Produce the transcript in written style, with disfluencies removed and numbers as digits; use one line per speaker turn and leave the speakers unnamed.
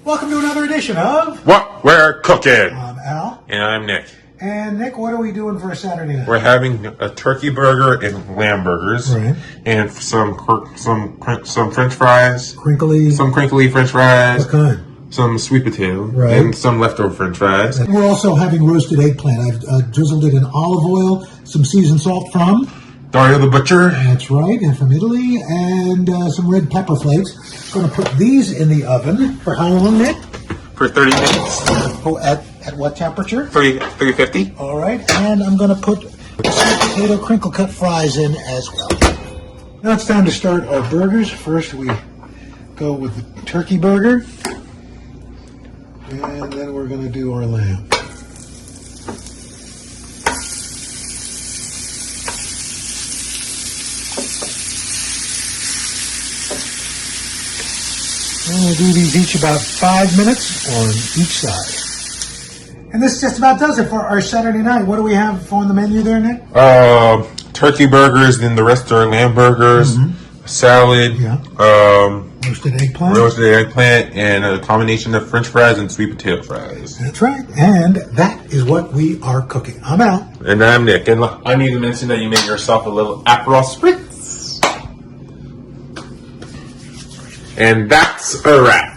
Welcome to another edition of
What We're Cooking.
I'm Al.
And I'm Nick.
And Nick, what are we doing for a Saturday night?
We're having a turkey burger and lamb burgers,
Right.
and some French fries,
Crinkly.
some crinkly French fries,
What kind?
some sweet potato,
Right.
and some leftover French fries.
And we're also having roasted eggplant. I've drizzled it in olive oil, some seasoned salt from,
Dario the Butcher.
that's right, and from Italy, and some red pepper flakes. Going to put these in the oven for how long, Nick?
For 30 minutes.
Oh, at what temperature?
350.
All right, and I'm going to put sweet potato crinkle cut fries in as well. Now it's time to start our burgers. First we go with the turkey burger, and then we're going to do our lamb. And we'll do these each about 5 minutes on each side. And this just about does it for our Saturday night. What do we have on the menu there, Nick?
Turkey burgers, then the rest are lamb burgers, salad,
Yeah. Roasted eggplant.
and a combination of French fries and sweet potato fries.
That's right. And that is what we are cooking. I'm Al.
And I'm Nick. And I need to mention that you made yourself a little Aperol Spritz. And that's a wrap.